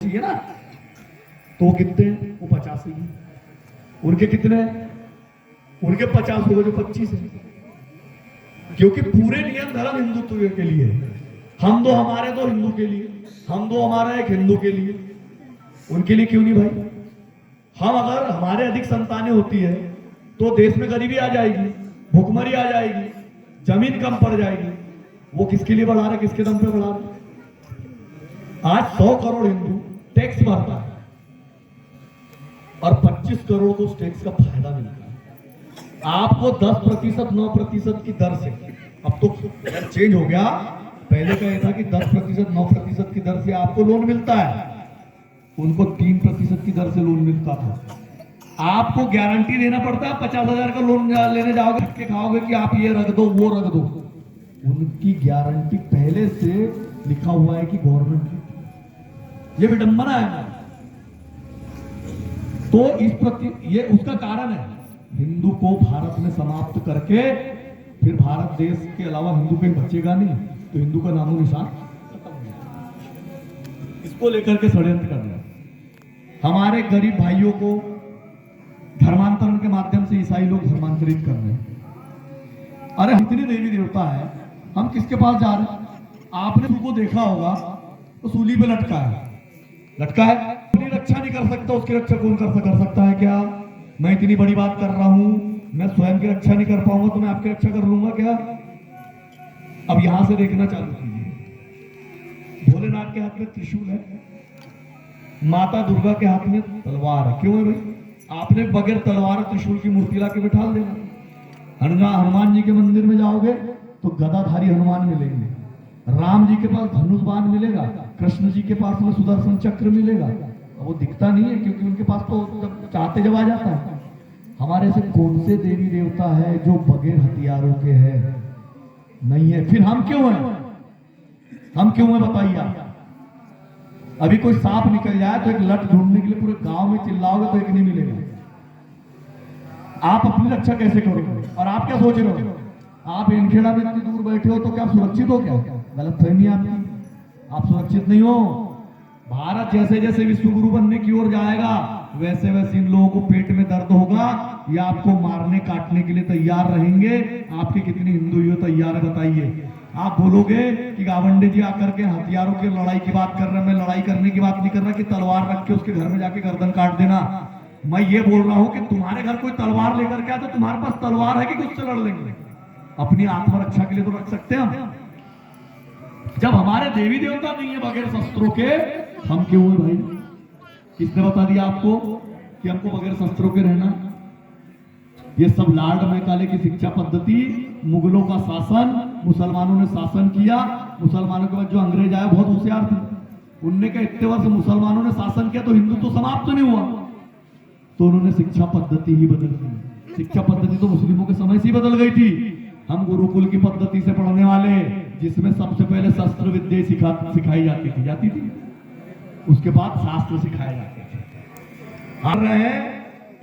चाहिए ना, तो कितने, वो 50 ही। उनके कितने, उनके 50 हो गए जो 25 है, क्योंकि पूरे नियम धर्म हिंदुत्व के लिए, हम दो हमारे दो हिंदू के लिए, हम दो हमारा एक हिंदू के लिए, उनके लिए क्यों नहीं भाई? हम अगर हमारे अधिक संतानें होती है तो देश में गरीबी आ जाएगी, भुखमरी आ जाएगी, जमीन कम पड़ जाएगी। वो किसके लिए बढ़ा रहे, किसके दम पे बढ़ा रहे? आज 100 करोड़ हिंदू टैक्स भरता है और 25 करोड़ को उस टैक्स का फायदा मिलता है। आपको 10%, 9% की दर से, अब तो चेंज हो गया, पहले का यह था कि 10%, 9% की दर से आपको लोन मिलता है, उनको 3% की दर से लोन मिलता था। आपको गारंटी देना पड़ता है, 50,000 का लोन लेने जाओगे के खाओगे कि आप ये रख दो वो रख दो, उनकी गारंटी पहले से लिखा हुआ है कि गवर्नमेंट की। ये विडंबना है। तो इस प्रति ये उसका कारण है, हिंदू को भारत में समाप्त करके फिर भारत देश के अलावा हिंदू कहीं बचेगा नहीं, तो हिंदू का नामो निशान खत्म हो गया। इसको लेकर के षड्यंत्र कर रहे हैं। हमारे गरीब भाइयों को धर्मांतरण के माध्यम से ईसाई लोग धर्मांतरित कर रहे हैं। अरे इतनी देवी देवता है, हम किसके पास जा रहे हैं? आपने उनको देखा होगा तो सूली पे लटका है, लटका है, अपनी रक्षा नहीं कर सकता, उसकी रक्षा कौन कर सकता है क्या? मैं इतनी बड़ी बात कर रहा हूं, मैं स्वयं की रक्षा नहीं कर पाऊंगा तो मैं आपकी रक्षा कर लूंगा क्या? अब यहां से देखना चालू कीजिए, भोलेनाथ के हाथ में त्रिशूल है, माता दुर्गा के हाथ में तलवार है। क्यों है भाई? आपने बगैर तलवार त्रिशूल की मूर्ति ला के बिठा देना। हनुमान जी के मंदिर में जाओगे तो गदाधारी हनुमान मिलेंगे, राम जी के पास धनुष बाण मिलेगा, कृष्ण जी के पास में सुदर्शन चक्र मिलेगा। वो दिखता नहीं है क्योंकि उनके पास तो जब चाहते जब आ जाता है। हमारे से कौन से देवी देवता है जो बगैर हथियारों के है? नहीं है। फिर हम क्यों हैं? हम क्यों हैं बताइए आप? अभी कोई सांप निकल जाए तो एक लट ढूंढने के लिए पूरे गांव में चिल्लाओगे तो एक नहीं मिलेगा। आप अपनी रक्षा कैसे करोगे? और आप क्या सोच रहे हो? आप इनखेड़ा में इतनी दूर बैठे हो तो क्या सुरक्षित हो? क्या गलत फहमी आपकी, आप सुरक्षित नहीं हो। भारत जैसे जैसे विश्व गुरु बनने की ओर जाएगा वैसे वैसे इन लोगों को पेट में दर्द होगा, ये आपको मारने काटने के लिए तैयार रहेंगे। आपके कितनी हिंदू हो तैयार है बताइए? आप बोलोगे कि गावंडे जी आकर के हथियारों की लड़ाई की बात कर रहे हैं, मैं लड़ाई करने की बात नहीं कर रहा कि तलवार रख के उसके घर में जाके गर्दन काट देना। मैं ये बोल रहा हूं कि तुम्हारे घर कोई तलवार लेकर के आए तो तुम्हारे पास तलवार है कि कुछ से लड़ लेंगे? अपनी आत्मरक्षा के लिए तो रख सकते हैं हम। जब हमारे देवी देवता नहीं है बगैर शस्त्रों के, हम क्यों है भाई? किसने बता दिया आपको कि हमको बगैर शस्त्रों के रहना? ये सब लॉर्ड मैकाले की शिक्षा पद्धति, मुगलों का शासन, मुसलमानों ने शासन किया। मुसलमानों के बाद जो अंग्रेज आया बहुत होशियार थे, उनने कहा इतने वर्ष मुसलमानों ने शासन किया तो हिंदू तो समाप्त नहीं हुआ, तो उन्होंने शिक्षा पद्धति ही बदल दी। शिक्षा पद्धति तो मुस्लिमों के समय से ही बदल गई थी। हम गुरुकुल की पद्धति से पढ़ने वाले, जिसमें सबसे पहले शस्त्र विद्या सिखाई जाती थी, उसके बाद शास्त्र सिखाए जाते थे। हम रहे हैं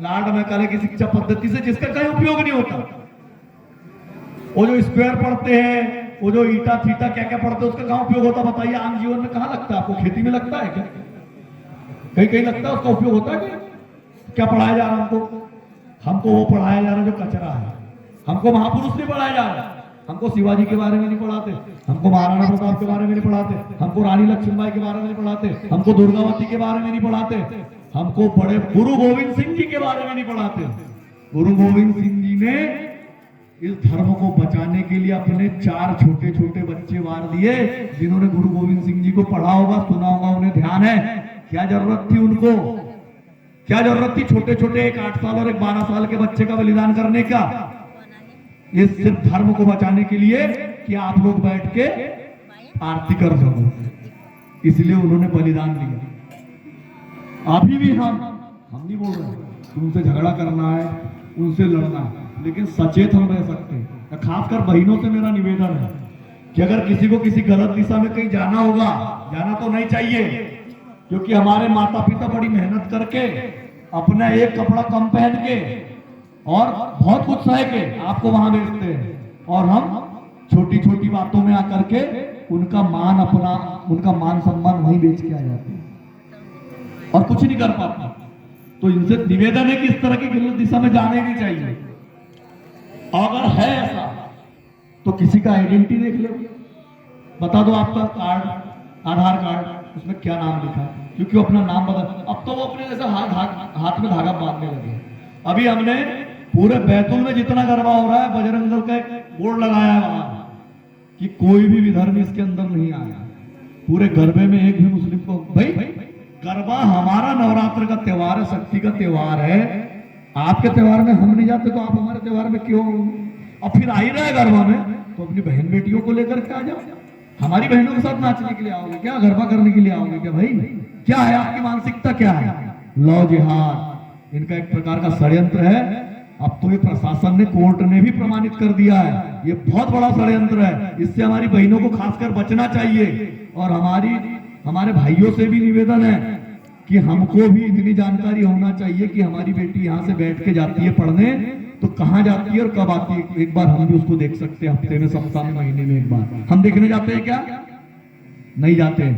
लॉर्ड मैकाले की शिक्षा पद्धति से जिसका कहीं उपयोग नहीं होता। वो जो स्क्वायर पढ़ते हैं, वो जो ईटा थीटा क्या क्या पढ़ते हैं, उसका कहां उपयोग होता बताइए? आम जीवन में कहां लगता है आपको? खेती में लगता है क्या? कहीं कहीं लगता है? उसका उपयोग होता है क्या पढ़ाया जा रहा हमको? हमको वो पढ़ाया जा रहा जो कचरा है। हमको महापुरुष नहीं पढ़ाया जा रहा। हमको शिवाजी के बारे में नहीं पढ़ाते, हमको महाराणा प्रताप के बारे में नहीं पढ़ाते, हमको रानी लक्ष्मीबाई के बारे में नहीं पढ़ाते, हमको दुर्गावती के बारे में नहीं पढ़ाते, हमको बड़े गुरु गोविंद सिंह जी के बारे में नहीं पढ़ाते। गुरु गोविंद सिंह जी ने इस धर्म को बचाने के लिए अपने 4 छोटे छोटे बच्चे मार दिए। जिन्होंने गुरु गोविंद सिंह जी को पढ़ा होगा, सुना होगा, उन्हें ध्यान है क्या जरूरत थी उनको? क्या जरूरत थी छोटे छोटे एक 8 साल और एक 12 साल के बच्चे का बलिदान करने का? ये सिर्फ धर्म को बचाने के लिए कि आप लोग बैठ के आरती कर सको, इसलिए उन्होंने बलिदान दिया। अभी भी हम नहीं बोल रहे उनसे झगड़ा करना है, उनसे लड़ना है, लेकिन सचेत हम रह सकते हैं। खासकर बहनों से मेरा निवेदन है कि अगर किसी को किसी गलत दिशा में कहीं जाना होगा, जाना तो नहीं चाहिए, क्योंकि हमारे माता पिता बड़ी मेहनत करके अपना एक कपड़ा कम पहन के और बहुत कुछ सह के आपको वहां भेजते हैं, और हम छोटी छोटी बातों में आकर के उनका मान सम्मान वहीं बेच के आ जाते हैं। और कुछ नहीं कर पाता। तो इनसे निवेदन है कि इस तरह की गलत दिशा में जाने नहीं चाहिए। अगर है ऐसा तो किसी का आइडेंटिटी देख लो, बता दो आपका कार्ड, आधार कार्ड, उसमें क्या नाम लिखा है, क्योंकि वो अपना नाम बदल, अब तो वो अपने जैसे हाथ में धागा बांधने लगे। अभी हमने पूरे बैतूल में जितना गरबा हो रहा है, बजरंग दल का एक बोर्ड लगाया है वहां कि कोई भी विधर्मी इसके अंदर नहीं आया। पूरे गरबे में एक भी मुस्लिम को, भाई गरबा हमारा नवरात्र का त्योहार है, शक्ति का त्योहार है। आपके त्योहार में हम नहीं जाते तो आप हमारे त्योहार में क्यों? और फिर आ ही रहा है गरबा में तो अपनी बहन बेटियों को लेकर के आ जाओ। हमारी बहनों के साथ नाचने के लिए आओगे क्या? गरबा करने के लिए आओगे क्या? भाई क्या है आपकी मानसिकता, क्या है? लव जिहाद इनका एक प्रकार का षड्यंत्र है। अब तो ये प्रशासन ने, कोर्ट ने भी प्रमाणित कर दिया है, ये बहुत बड़ा षड्यंत्र है। इससे हमारी बहनों को खासकर बचना चाहिए। और हमारे भाइयों से भी निवेदन है कि हमको भी इतनी जानकारी होना चाहिए कि हमारी बेटी यहाँ से बैठ के जाती है पढ़ने तो कहाँ जाती है और कब आती है। एक बार हम भी उसको देख सकते हैं, हफ्ते में, सप्ताह में, महीने में एक बार हम देखने जाते हैं क्या? नहीं जाते।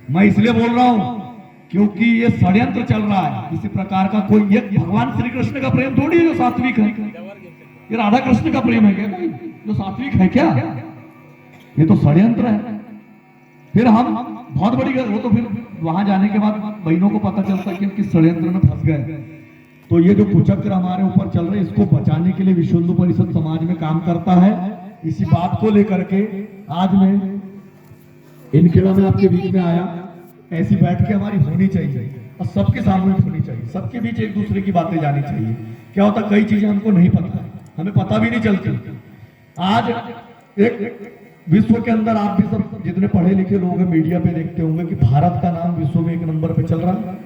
मैं इसलिए बोल रहा हूं क्योंकि ये षड्यंत्र चल रहा है किसी प्रकार का। कोई ये भगवान श्री कृष्ण का प्रेम थोड़ी है जो सात्विक है, ये राधा कृष्ण का प्रेम है क्या कोई जो सात्विक है क्या? ये तो षड्यंत्र है। फिर हम बहुत बड़ी वो तो फिर वहां जाने के बाद बहनों को पता चलता है कि किस षड्यंत्र में फंस गए। तो ये जो कुचक्र हमारे ऊपर चल रहे, इसको बचाने के लिए विश्व हिंदू परिषद समाज में काम करता है। इसी बात को लेकर के आज मैं इनखेड़ा में आपके बीच में आया। ऐसी बैठ के हमारी होनी चाहिए और सबके सामने होनी चाहिए, सबके बीच एक दूसरे की बातें जानी चाहिए। क्या होता, कई चीजें हमको नहीं पता, हमें पता भी नहीं चलती। आज एक विश्व के अंदर आप भी सब जितने पढ़े लिखे लोग हैं मीडिया पे देखते होंगे कि भारत का नाम विश्व में एक नंबर पे चल रहा है।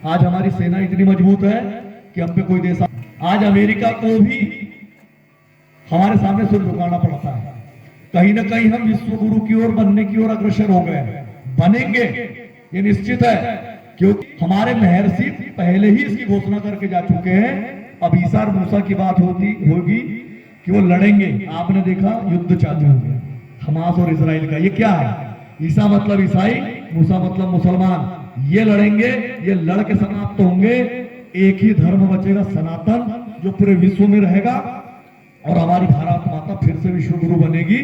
आज हमारी सेना इतनी मजबूत है कि हम पे कोई देश, आज अमेरिका को भी हमारे सामने सिर झुकाना पड़ता है। कहीं ना कहीं हम विश्व गुरु की ओर बनने की ओर अग्रसर हो गए, बनेंगे ये निश्चित है, क्योंकि हमारे महर्षि पहले ही इसकी घोषणा करके जा चुके हैं। अब ईसा और मूसा की बात होगी कि वो लड़ेंगे। आपने देखा युद्ध चालू हो गया हमास और इजराइल का। ये क्या है? ईसा मतलब ईसाई, मूसा मतलब मुसलमान। ये लड़ेंगे, ये लड़ के समाप्त होंगे। एक ही धर्म बचेगा सनातन, जो पूरे विश्व में रहेगा और हमारी भारत माता फिर से विश्व गुरु बनेगी।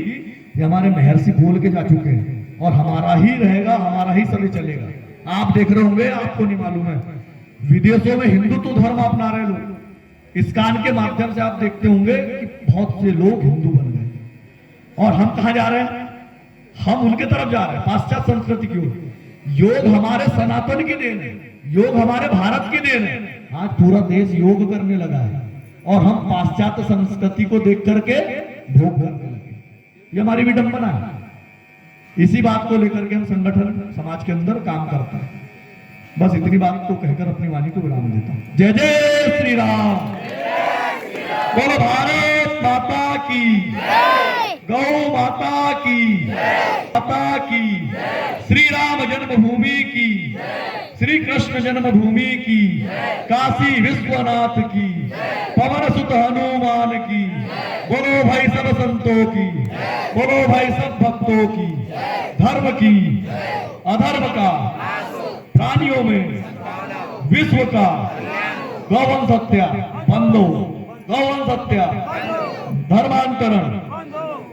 ये हमारे महर्षि बोल के जा चुके हैं और हमारा ही रहेगा, हमारा ही सभी चलेगा। आप देख रहे होंगे, आपको नहीं मालूम है, विदेशों में हिंदुत्व धर्म अपना रहे लोग। इस्कान के माध्यम से आप देखते होंगे कि बहुत से लोग हिंदू बन गए। और हम कहां जा रहे हैं? हम उनके तरफ जा रहे हैं, पाश्चात्य संस्कृति की ओर। योग हमारे सनातन की देन है, योग हमारे भारत की देन है। आज पूरा देश योग करने लगा है और हम पाश्चात्य संस्कृति को देख करके भोग करने लगे। ये हमारी विडंबना है। इसी बात को लेकर के हम संगठन समाज के अंदर काम करते हैं। बस इतनी बात को कहकर अपनी वाणी को विराम देता हूं। जय जय श्री राम, बोलो भारत माता की, गौ माता की, माता की, श्री राम जन्मभूमि की, श्री कृष्ण जन्मभूमि की, काशी विश्वनाथ की, पवन सुत हनुमान की। बोलो भाई सब संतों की, बोलो भाई सब भक्तों की। धर्म की, अधर्म का, प्राणियों में, विश्व का, गौवंश हत्या बंदो, गौवंश हत्या, धर्मांतरण,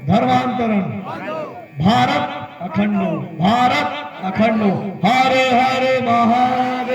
धर्मांतरण, भारत अखंडो, भारत अखंडो। हर हर महादेव।